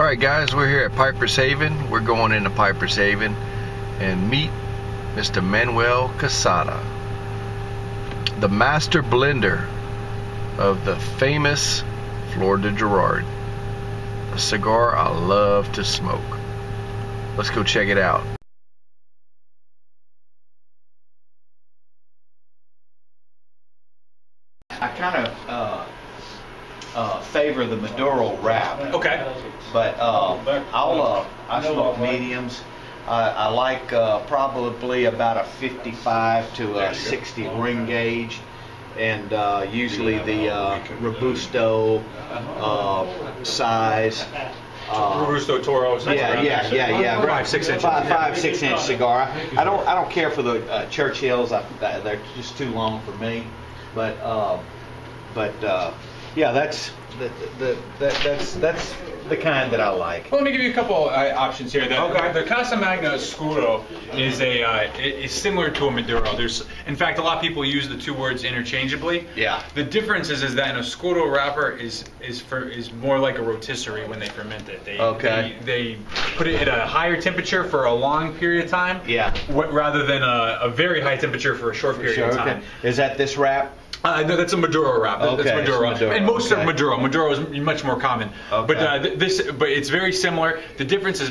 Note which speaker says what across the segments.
Speaker 1: Alright guys, we're here at Piper's Haven. We're going into Piper's Haven and meet Mr. Manuel Quesada, the master blender of the famous Flor de Gerard, a cigar I love to smoke. Let's go check it out.
Speaker 2: I kind of favor the Maduro wrap.
Speaker 3: Okay.
Speaker 2: But I smoke mediums. I like probably about a 55 to a 60 ring gauge, and usually the Robusto size.
Speaker 3: Robusto Toro.
Speaker 2: Yeah.
Speaker 3: 5-6 inches.
Speaker 2: 5-6 inch cigar. I don't care for the Churchills. They're just too long for me. But yeah, that's the kind that I like.
Speaker 3: Well, let me give you a couple options here. The Casa Magna Oscuro is similar to a Maduro. In fact, a lot of people use the two words interchangeably.
Speaker 2: Yeah.
Speaker 3: The difference is that an Oscuro wrapper is more like a rotisserie when they ferment it. They put it at a higher temperature for a long period of time.
Speaker 2: Yeah.
Speaker 3: Rather than a very high temperature for a short period of time.
Speaker 2: Okay. Is that this wrap?
Speaker 3: No, that's a Maduro wrap.
Speaker 2: Okay,
Speaker 3: that's Maduro. And most are Maduro. Maduro is much more common.
Speaker 2: Okay.
Speaker 3: But it's very similar. The difference is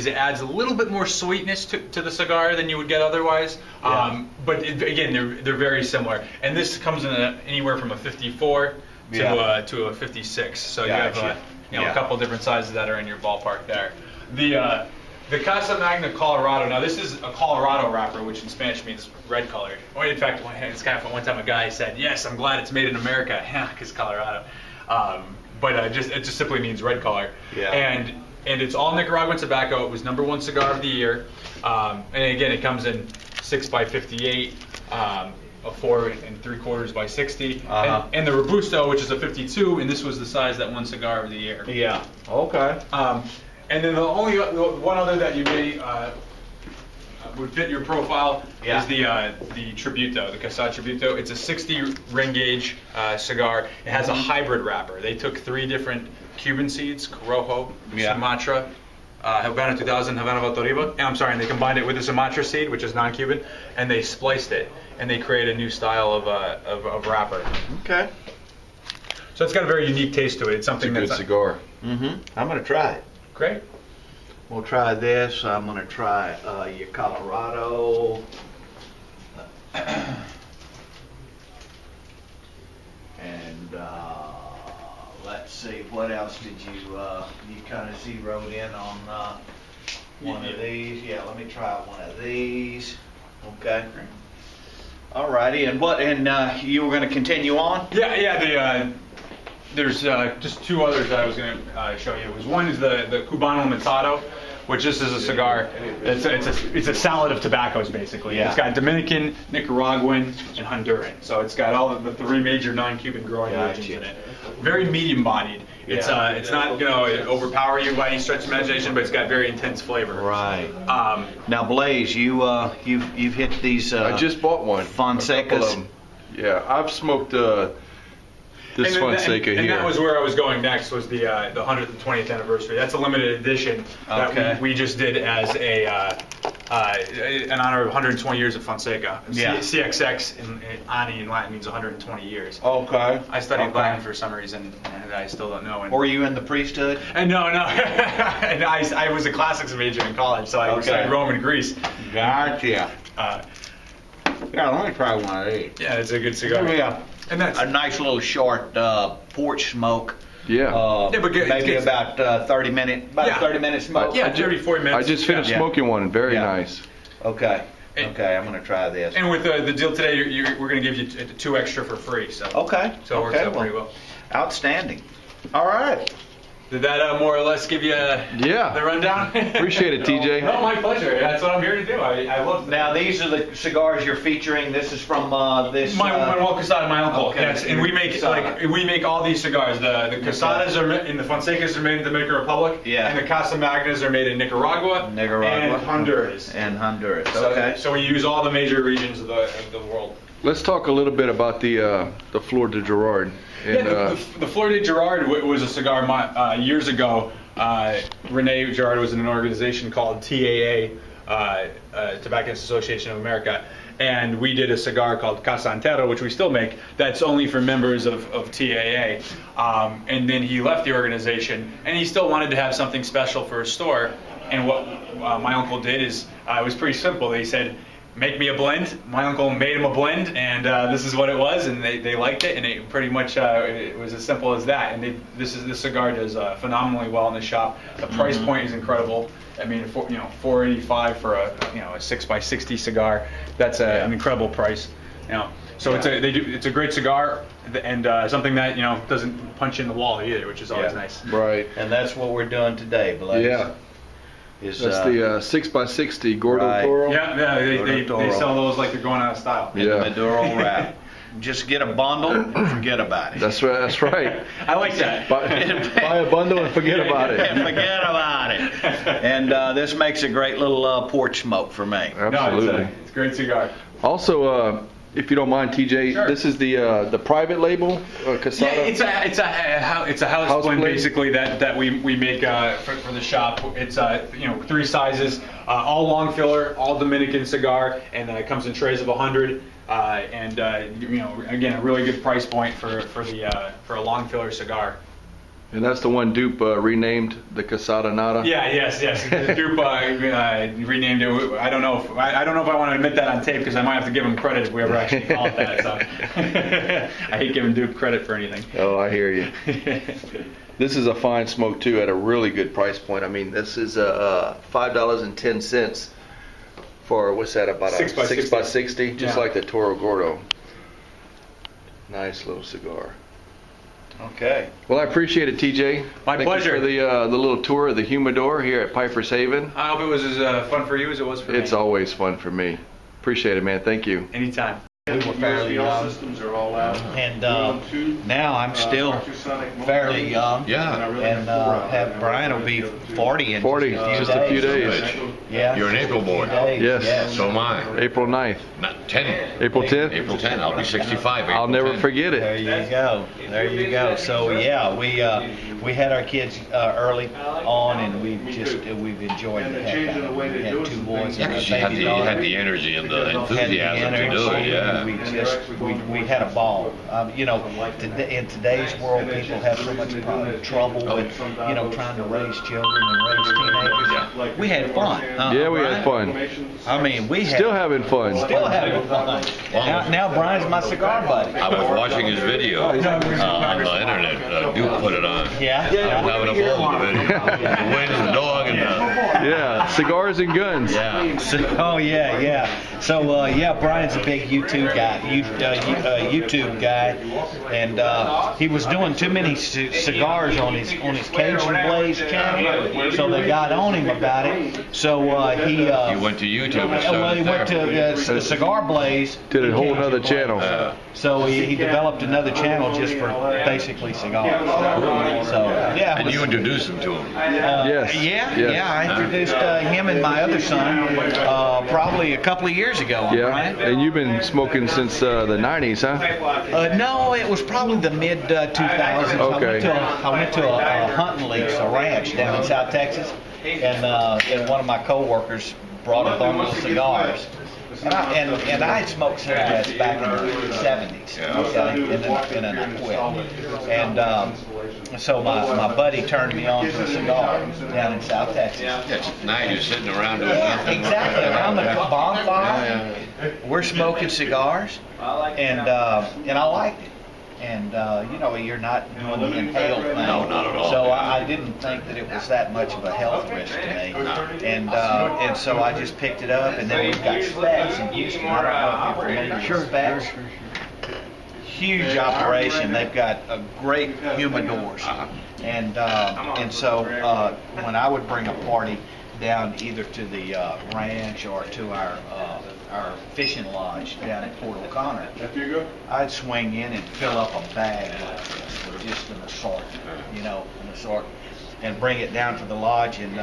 Speaker 3: it adds a little bit more sweetness to the cigar than you would get otherwise.
Speaker 2: Yeah.
Speaker 3: But again, they're very similar. And this comes in anywhere from a 54 to a 56. So
Speaker 2: Gotcha.
Speaker 3: you have a couple different sizes that are in your ballpark there. The Casa Magna Colorado. Now this is a Colorado wrapper, which in Spanish means red colored. Or in fact, it's kind of one time a guy said, "Yes, I'm glad it's made in America," because Colorado. But it just simply means red color.
Speaker 2: Yeah.
Speaker 3: And it's all Nicaraguan tobacco. It was #1 cigar of the year. And again, it comes in 6x58. A 4 3/4 by 60, and the Robusto, which is a 52, and this was the size that won cigar of the year.
Speaker 2: Yeah. Okay.
Speaker 3: And then the one other that you may would fit your profile is the Tributo, the Casa Tributo. It's a 60 ring gauge cigar. It has a hybrid wrapper. They took 3 different Cuban seeds: Corojo, Sumatra, Havana 2000, Havana Valtoriba. And they combined it with the Sumatra seed, which is non-Cuban, and they spliced it, and they created a new style of wrapper.
Speaker 2: Okay.
Speaker 3: So it's got a very unique taste to it. It's something
Speaker 1: It's a good cigar.
Speaker 2: I'm gonna try it.
Speaker 3: Great.
Speaker 2: We'll try this. I'm gonna try your Colorado. And let's see, what else did you kind of zeroed in on one of these? Yeah, let me try one of these. Okay. Alrighty, and you were going to continue on?
Speaker 3: Yeah. There's just 2 others that I was going to show you. One is the Cubano Matado, which this is a cigar. It's a salad of tobaccos, basically.
Speaker 2: Yeah.
Speaker 3: It's got Dominican, Nicaraguan, and Honduran. So it's got all of the 3 major non-Cuban growing regions in it. Very medium-bodied. It's not going to overpower you by any stretch of imagination, but it's got very intense flavor.
Speaker 2: Right. Now, Blaze, you've hit these.
Speaker 1: I just bought one.
Speaker 2: Fonsecas.
Speaker 1: Yeah, I've smoked this Fonseca here.
Speaker 3: And that was where I was going next, was the 120th anniversary. That's a limited edition that we just did as in honor of 120 years of Fonseca.
Speaker 2: Yeah.
Speaker 3: CXX in Ani in Latin means 120 years.
Speaker 2: Okay.
Speaker 3: I studied Latin for some reason, and I still don't know.
Speaker 2: Were you in the priesthood?
Speaker 3: And no. And I was a classics major in college, so I studied Rome and Greece.
Speaker 2: Gotcha. Yeah, let me try one of these.
Speaker 3: Yeah, it's a good cigar.
Speaker 2: Yeah. And that's a nice little short porch smoke.
Speaker 1: Yeah.
Speaker 2: Maybe about 30 minute smoke.
Speaker 3: Yeah, 30-40 minutes.
Speaker 1: I just finished smoking one. Very nice.
Speaker 2: Okay. Okay, I'm gonna try this.
Speaker 3: And with the deal today, we're gonna give you 2 extra for free. So
Speaker 2: okay.
Speaker 3: So it works out pretty well.
Speaker 2: Outstanding. All right.
Speaker 3: Did that more or less give you the rundown?
Speaker 1: Appreciate it, TJ.
Speaker 3: No, my pleasure. That's what I'm here to do. I love.
Speaker 2: Now these are the cigars you're featuring. This is from this.
Speaker 3: Manuel Quesada, my uncle.
Speaker 2: Okay.
Speaker 3: Yes, and we make all these cigars. The Quesadas are and the Fonsecas are made in the Dominican Republic.
Speaker 2: Yeah.
Speaker 3: And the Casa Magnas are made in Nicaragua. And Honduras.
Speaker 2: Okay.
Speaker 3: So we use all the major regions of the world.
Speaker 1: Let's talk a little bit about the Flor de Gerard.
Speaker 3: And, the Flor de Gerard was a cigar years ago Rene Girard was in an organization called TAA, Tobacconist Association of America, and we did a cigar called Casa, which we still make, that's only for members of TAA. And then he left the organization, and he still wanted to have something special for his store. And what my uncle did is, it was pretty simple. They said, make me a blend. My uncle made him a blend, and this is what it was, and they liked it, and it pretty much it was as simple as that. And this cigar does phenomenally well in the shop. The price point is incredible. I mean, $4.85 for a 6x60 cigar. That's an incredible price. So it's a great cigar, and something that doesn't punch in the wall either, which is always nice.
Speaker 1: Right.
Speaker 2: And that's what we're doing today, Blaze.
Speaker 1: Yeah. That's the 6x60 Gordo Toro.
Speaker 3: Yeah, they sell those like they're going out of style.
Speaker 2: In the Maduro wrap. Just get a bundle and forget about it.
Speaker 1: That's right. That's right.
Speaker 3: I like that.
Speaker 1: Buy a bundle and forget about it.
Speaker 2: Forget about it. And this makes a great little porch smoke for me.
Speaker 1: Absolutely.
Speaker 3: No, it's a great cigar.
Speaker 1: Also, if you don't mind, TJ,
Speaker 3: sure.
Speaker 1: This is the private label, Quesada.
Speaker 3: Yeah, it's a house blend basically that we make for the shop. It's 3 sizes, all long filler, all Dominican cigar, and it comes in trays of 100. And again, a really good price point for a long filler cigar.
Speaker 1: And that's the one Dupe renamed the Quesada Nada.
Speaker 3: Yeah, yes. Dupe renamed it. I don't know if I want to admit that on tape because I might have to give him credit if we ever actually call it that. So I hate giving Dupe credit for anything.
Speaker 1: Oh, I hear you. This is a fine smoke too, at a really good price point. I mean, this is $5.10 for what's that? About 6x60, just like the Toro Gordo. Nice little cigar.
Speaker 2: Okay.
Speaker 1: Well, I appreciate it, TJ.
Speaker 3: My pleasure.
Speaker 1: Thank you for the little tour of the humidor here at Piper's Haven.
Speaker 3: I hope it was as fun for you as it was for me.
Speaker 1: It's always fun for me. Appreciate it, man. Thank you.
Speaker 3: Anytime.
Speaker 2: We were fairly young, and now I'm still fairly young.
Speaker 4: Yeah.
Speaker 2: And Brian will be 40 in
Speaker 1: 40, just a few days.
Speaker 2: Yeah.
Speaker 4: You're an April boy.
Speaker 1: Yes.
Speaker 4: So am I.
Speaker 1: April 9th.
Speaker 4: Not 10.
Speaker 1: April 10th?
Speaker 4: April 10. I'll be 65.
Speaker 1: I'll never forget it.
Speaker 2: There you go. There you go. So yeah, we had our kids early on, and we've enjoyed the heck out of it. We had 2 boys
Speaker 4: Yeah,
Speaker 2: and a
Speaker 4: because you
Speaker 2: baby daughter.
Speaker 4: had the energy and the enthusiasm to do it. Yeah.
Speaker 2: We had a ball. In today's world, people have so much trouble with trying to raise children and raise teenagers.
Speaker 4: Yeah.
Speaker 2: We had fun.
Speaker 1: Yeah, we had fun.
Speaker 2: I mean, we had
Speaker 1: Still having fun.
Speaker 2: Still having fun. Now Brian's my cigar buddy.
Speaker 4: I was watching his video on the internet. Duke put it on.
Speaker 2: Yeah.
Speaker 4: I'm having a ball with the video. The wind and the dog and
Speaker 1: Yeah, cigars and guns.
Speaker 4: yeah.
Speaker 2: So, yeah. So Brian's a big YouTube guy, and he was doing too many cigars on his Cajun Blaze channel, so they got on him about it. So he
Speaker 4: went to YouTube and
Speaker 2: he went
Speaker 4: started
Speaker 2: to Cigar Blaze.
Speaker 1: Did a whole nother channel.
Speaker 2: So he developed another channel just for basically cigars. So yeah.
Speaker 4: And you introduced him to him.
Speaker 1: Yes.
Speaker 2: Yeah. I introduced him and my other son probably a couple of years ago.
Speaker 1: Yeah. And you've been smoking since the 90s, huh?
Speaker 2: No, it was probably the mid 2000s.
Speaker 1: Okay.
Speaker 2: I went to a hunting lease, a ranch down in South Texas, and one of my coworkers brought a bundle of cigars. And I had smoked cigarettes back in the 70s, okay, and then I quit. And so my buddy turned me on to a cigar down in South Texas.
Speaker 4: Yes. Now you're sitting around doing nothing.
Speaker 2: Exactly, around the bonfire. We're smoking cigars, and I liked it. And you're not doing the inhale thing.
Speaker 4: No, not at all.
Speaker 2: So I didn't think that it was that much of a health risk to me.
Speaker 4: No.
Speaker 2: And so I just picked it up. And then we've got Specs in Houston. I don't know if you're familiar with Specs. Huge operation. They've got great humidors. And so when I would bring a party down either to the ranch or to our fishing lodge down at Port O'Connor, I'd swing in and fill up a bag like this with just an assortment, and bring it down to the lodge, and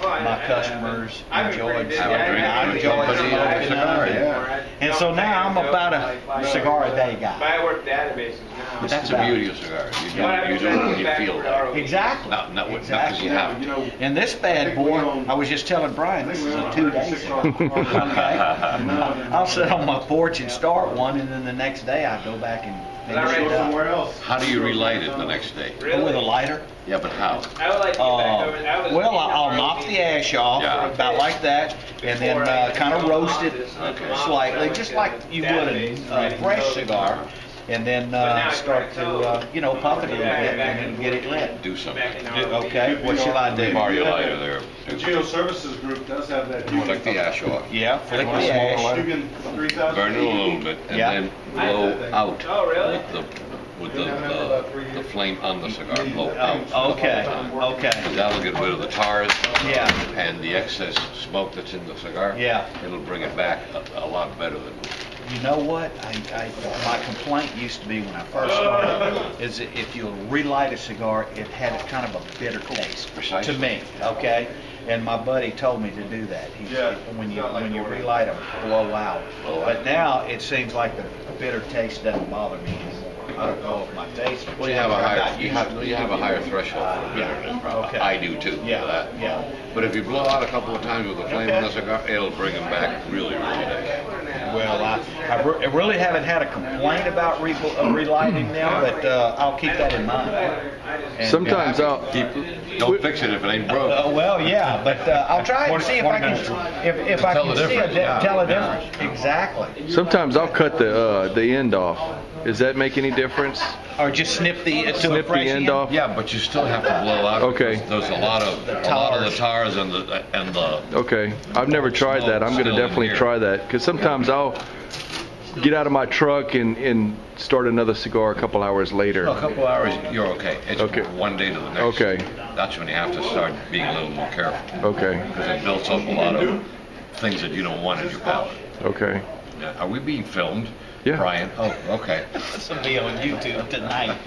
Speaker 2: my customers enjoyed
Speaker 4: good
Speaker 2: smoking
Speaker 4: company
Speaker 2: them.
Speaker 4: cigar, yeah.
Speaker 2: And so now I'm about a cigar a day guy.
Speaker 5: I work databases now.
Speaker 4: That's the beauty of cigar. You do it when you feel like.
Speaker 2: Exactly.
Speaker 4: Not because you have to.
Speaker 2: And this bad boy, I was just telling Brian, this is a 2-day cigar. Okay? I'll sit on my porch and start one, and then the next day I go back and finish it up.
Speaker 4: How do you relight it the next day?
Speaker 2: With a lighter.
Speaker 4: Yeah, but how?
Speaker 5: I would like to get back over that.
Speaker 2: Well, I'll knock the ash off,
Speaker 4: Yeah.
Speaker 2: about like that, and then kind of roast it slightly, just like you would a fresh cigar. And then start to, puff it a little bit and then get it lit.
Speaker 4: Do something.
Speaker 2: Okay, what shall I do?
Speaker 4: Borrow your lighter there.
Speaker 6: The Geo Services Group does have that.
Speaker 4: Flick the ash off.
Speaker 2: Yeah, flick the ash.
Speaker 6: You can 3,000
Speaker 4: Burn it a little bit and
Speaker 2: Yeah.
Speaker 4: then blow out
Speaker 5: Oh, really?
Speaker 4: with the flame on the cigar. Blow out.
Speaker 2: Okay, okay.
Speaker 4: That'll get rid of the tars
Speaker 2: Yeah.
Speaker 4: and the excess smoke that's in the cigar.
Speaker 2: Yeah.
Speaker 4: It'll bring it back a lot better than.
Speaker 2: You know what? My complaint used to be when I first started is that if you relight a cigar, it had a kind of a bitter taste
Speaker 4: Precisely.
Speaker 2: to me. Okay, and my buddy told me to do that. When you relight them, blow out. But now it seems like the bitter taste doesn't bother me anymore. I don't know if my taste.
Speaker 4: Well, you have a higher threshold for bitterness.
Speaker 2: Okay.
Speaker 4: I do too.
Speaker 2: Yeah,
Speaker 4: For that.
Speaker 2: yeah.
Speaker 4: But if you blow out a couple of times with the flame on the cigar, it'll bring them back really, really nice.
Speaker 2: Well, I really haven't had a complaint about relighting them, but I'll keep that in mind. And,
Speaker 1: Sometimes I'll
Speaker 4: Don't fix it if it ain't broke.
Speaker 2: well, yeah, but I'll try and see if I can if I
Speaker 4: Tell
Speaker 2: can
Speaker 4: the
Speaker 2: see
Speaker 4: difference.
Speaker 2: tell a difference. Exactly.
Speaker 1: sometimes I'll cut the end off. Does that make any difference?
Speaker 2: Or just snip the
Speaker 1: Snip the end off.
Speaker 4: Yeah, but you still have to blow out.
Speaker 1: Okay.
Speaker 4: because There's a lot of the tars and the.
Speaker 1: Okay, I've never tried that. I'm going to
Speaker 4: Still in
Speaker 1: definitely
Speaker 4: here.
Speaker 1: try that because sometimes I'll get out of my truck and start another cigar a couple hours later.
Speaker 4: A couple hours, you're okay. It's
Speaker 1: Okay.
Speaker 4: one day to the next.
Speaker 1: Okay.
Speaker 4: That's when you have to start being a little more careful
Speaker 1: Okay,
Speaker 4: because it builds up a lot of things that you don't want in your palate.
Speaker 1: okay.
Speaker 4: Now, are we being filmed?
Speaker 1: Yeah.
Speaker 4: Brian? Oh, okay.
Speaker 2: This will be on YouTube tonight.